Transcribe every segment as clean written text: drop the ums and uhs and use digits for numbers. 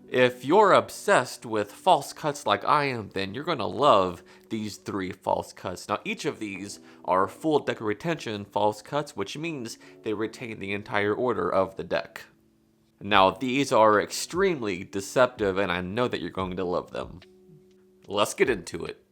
If you're obsessed with false cuts like I am, then you're going to love these 3 false cuts. Now, each of these are full deck retention false cuts, which means they retain the entire order of the deck. Now, these are extremely deceptive, and I know that you're going to love them. Let's get into it.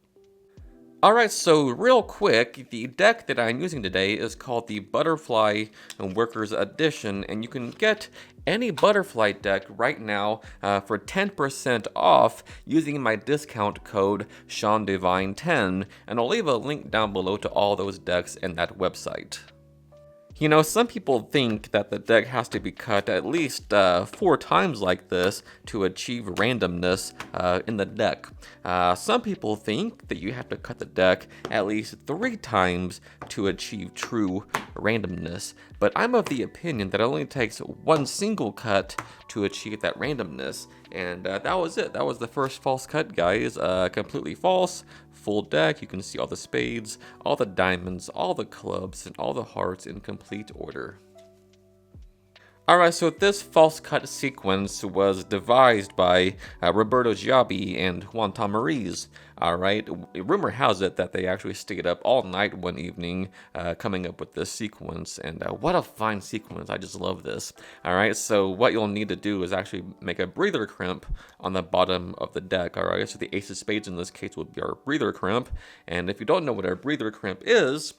Alright, so real quick, the deck that I'm using today is called the Butterfly Workers Edition, and you can get any Butterfly deck right now for 10% off using my discount code SeanDivine10, and I'll leave a link down below to all those decks in that website. You know, some people think that the deck has to be cut at least 4 times like this to achieve randomness in the deck. Some people think that you have to cut the deck at least 3 times to achieve true randomness, but I'm of the opinion that it only takes 1 single cut to achieve that randomness. And that was it. That was the first false cut, guys. Completely false. Full deck. You can see all the spades, all the diamonds, all the clubs, and all the hearts in complete order. Alright, so this false cut sequence was devised by Roberto Giabbi and Juan Tamariz. Alright, rumor has it that they actually stayed up all night one evening coming up with this sequence, and what a fine sequence. I just love this. Alright, so what you'll need to do is actually make a breather crimp on the bottom of the deck. Alright, so the ace of spades in this case would be our breather crimp, and if you don't know what our breather crimp is,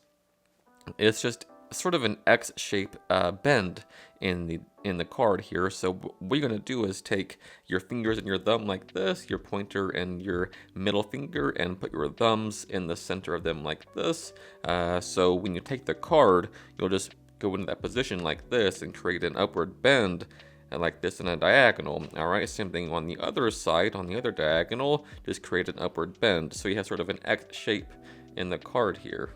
it's just sort of an X-shape bend in the card here. So what you're going to do is take your fingers and your thumb like this, your pointer and your middle finger, and put your thumbs in the center of them like this. So when you take the card, you'll just go into that position like this and create an upward bend like this in a diagonal. Alright, same thing on the other side, on the other diagonal, just create an upward bend. So you have sort of an X shape in the card here.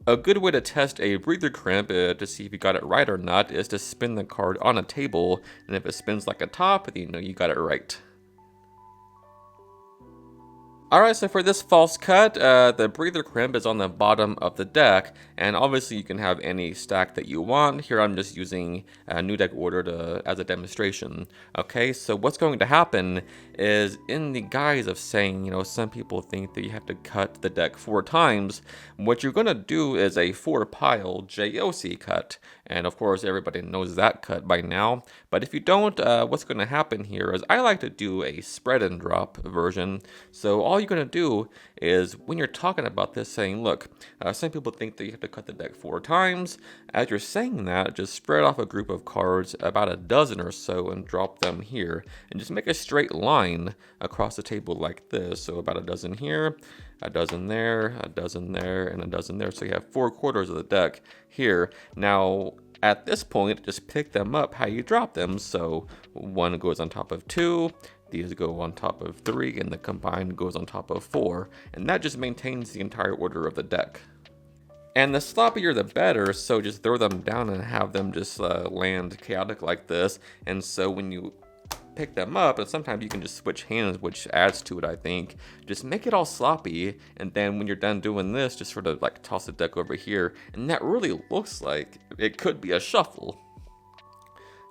A good way to test a breather crimp to see if you got it right or not is to spin the card on a table, and if it spins like a top, then you know you got it right. Alright, so for this false cut, the breather crimp is on the bottom of the deck, and obviously you can have any stack that you want. Here I'm just using a new deck order as a demonstration. Okay, so what's going to happen is, in the guise of saying, you know, some people think that you have to cut the deck 4 times, what you're going to do is a 4-pile JOC cut. And of course, everybody knows that cut by now. But if you don't, what's going to happen here is I like to do a spread and drop version. So all you're going to do is, when you're talking about this, saying, look, some people think that you have to cut the deck 4 times. As you're saying that, just spread off a group of cards, about a dozen or so, and drop them here. And just make a straight line across the table like this. So about a dozen here, a dozen there, a dozen there, and a dozen there. So you have 4/4 of the deck here. Now, at this point, just pick them up how you drop them. So 1 goes on top of 2, these go on top of 3, and the combined goes on top of 4. And that just maintains the entire order of the deck. And the sloppier the better, so just throw them down and have them just land chaotic like this. And so when you pick them up, and sometimes you can just switch hands, which adds to it, I think. Just make it all sloppy, and then when you're done doing this, just sort of like toss the deck over here, and that really looks like it could be a shuffle.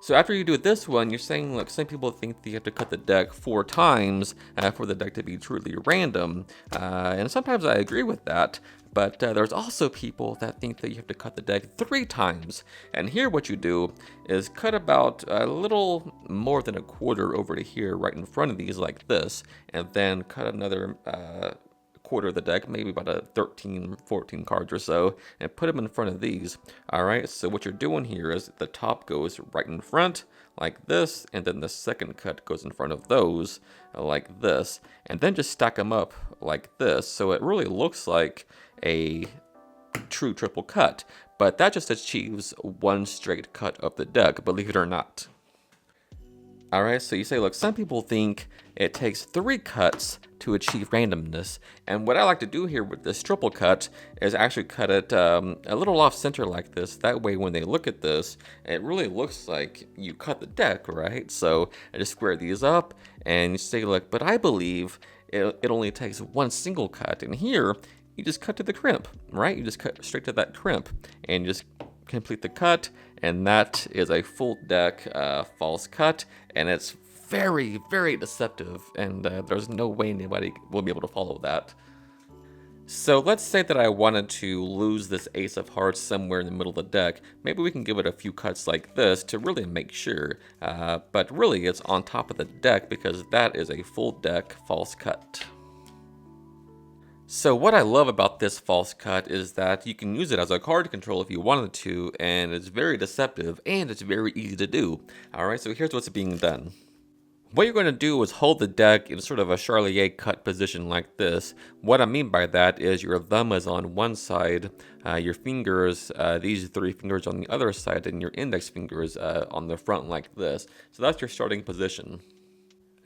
So after you do this one, you're saying, look, some people think that you have to cut the deck 4 times for the deck to be truly random, and sometimes I agree with that. But there's also people that think that you have to cut the deck 3 times. And here what you do is cut about a little more than 1/4 over to here, right in front of these like this. And then cut another 1/4 of the deck, maybe about a 13, 14 cards or so, and put them in front of these. Alright, so what you're doing here is the top goes right in front, like this, and then the second cut goes in front of those, like this. And then just stack them up like this, so it really looks like a true triple cut, but that just achieves 1 straight cut of the deck, believe it or not. Alright, so you say, look, some people think it takes 3 cuts to achieve randomness, and what I like to do here with this triple cut is actually cut it a little off center like this. That way when they look at this, it really looks like you cut the deck, right? So I just square these up, and you say, look, but I believe it only takes 1 single cut, and here you just cut to the crimp, right? You just cut straight to that crimp and just complete the cut, and that is a full deck false cut, and it's very, very deceptive, and there's no way anybody will be able to follow that. So let's say that I wanted to lose this ace of hearts somewhere in the middle of the deck. Maybe we can give it a few cuts like this to really make sure. But really it's on top of the deck because that is a full deck false cut. So what I love about this false cut is that you can use it as a card control if you wanted to, and it's very deceptive and it's very easy to do. Alright, so here's what's being done. What you're going to do is hold the deck in sort of a Charlier cut position like this. What I mean by that is your thumb is on one side, your fingers, these three fingers on the other side, and your index fingers on the front like this. So that's your starting position.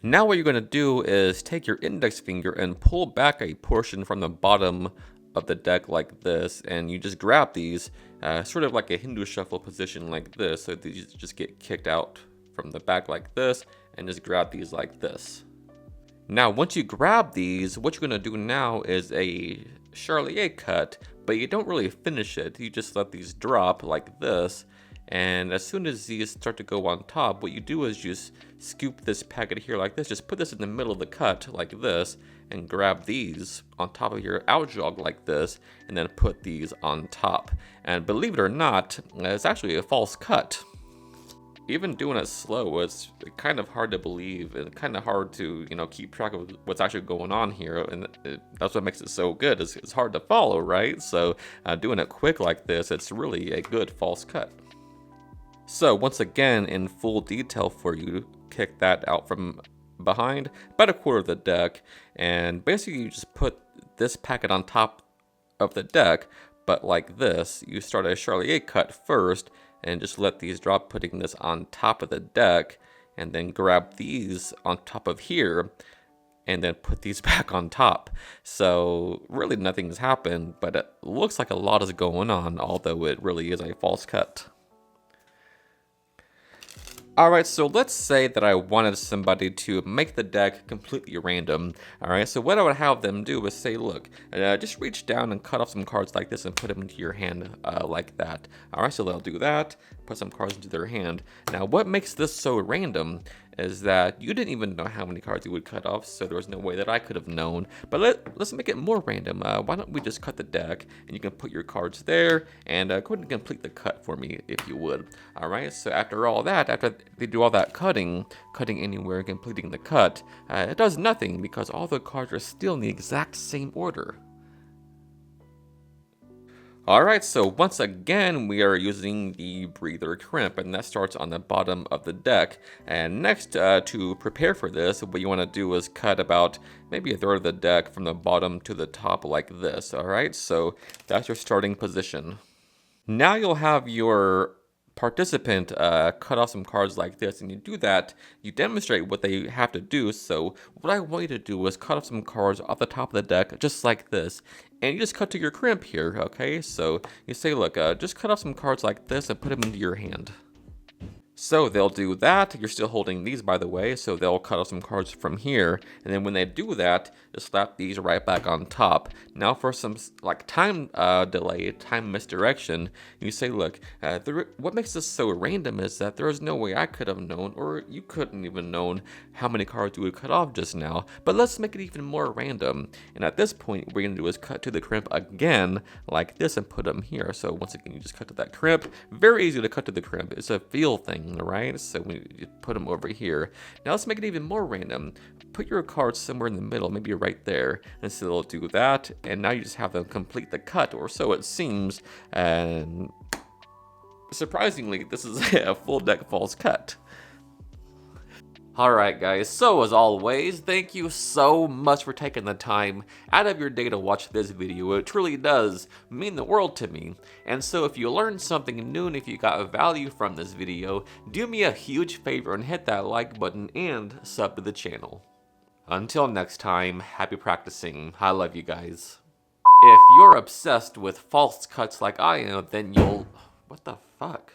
Now what you're going to do is take your index finger and pull back a portion from the bottom of the deck like this, and you just grab these, sort of like a Hindu shuffle position like this, so these just get kicked out from the back like this, and just grab these like this. Now once you grab these, what you're going to do now is a Charlier cut, but you don't really finish it. You just let these drop like this, and as soon as these start to go on top, what you do is just scoop this packet here like this, just put this in the middle of the cut like this, and grab these on top of your outjog like this, and then put these on top. And believe it or not, it's actually a false cut. Even doing it slow, it's kind of hard to believe and kind of hard to, keep track of what's actually going on here. And that's what makes it so good. It's hard to follow, right? So doing it quick like this, it's really a good false cut. So once again, in full detail for you, kick that out from behind, about a quarter of the deck. And basically you just put this packet on top of the deck, but like this. You start a Charlier cut first, and just let these drop, putting this on top of the deck, and then grab these on top of here, and then put these back on top. So really nothing's happened, but it looks like a lot is going on, although it really is a false cut. Alright, so let's say that I wanted somebody to make the deck completely random. Alright, so what I would have them do is say, look, just reach down and cut off some cards like this and put them into your hand like that. Alright, so they'll do that, put some cards into their hand. Now, what makes this so random is that you didn't even know how many cards you would cut off, so there was no way that I could have known. But let's make it more random. Why don't we just cut the deck, and you can put your cards there, and go ahead and complete the cut for me, if you would. Alright, so after all that, after they do all that cutting anywhere, completing the cut, it does nothing, because all the cards are still in the exact same order. Alright, so once again, we are using the breather crimp, and that starts on the bottom of the deck. And next, to prepare for this, what you want to do is cut about maybe a third of the deck from the bottom to the top like this. Alright, so that's your starting position. Now you'll have your participant cut off some cards like this, and you do that, you demonstrate what they have to do. So what I want you to do is cut off some cards off the top of the deck just like this, and you just cut to your crimp here. Okay, so you say, look, just cut off some cards like this and put them into your hand. So they'll do that. You're still holding these, by the way, so they'll cut off some cards from here, and then when they do that, just slap these right back on top. Now for some like time delay, time misdirection, you say, look, what makes this so random is that there is no way I could have known, or you couldn't even known how many cards you would cut off just now, but let's make it even more random. And at this point, what we're gonna do is cut to the crimp again, like this, and put them here. So once again, you just cut to that crimp. Very easy to cut to the crimp. It's a feel thing. Right, so we put them over here. Now let's make it even more random. Put your cards somewhere in the middle, maybe right there, and so they'll do that. And now you just have them complete the cut, or so it seems. And surprisingly, this is a full deck false cut. Alright guys, so as always, thank you so much for taking the time out of your day to watch this video. It truly does mean the world to me. And so if you learned something new and if you got value from this video, do me a huge favor and hit that like button and sub to the channel. Until next time, happy practicing. I love you guys. If you're obsessed with false cuts like I am, then you'll... What the fuck?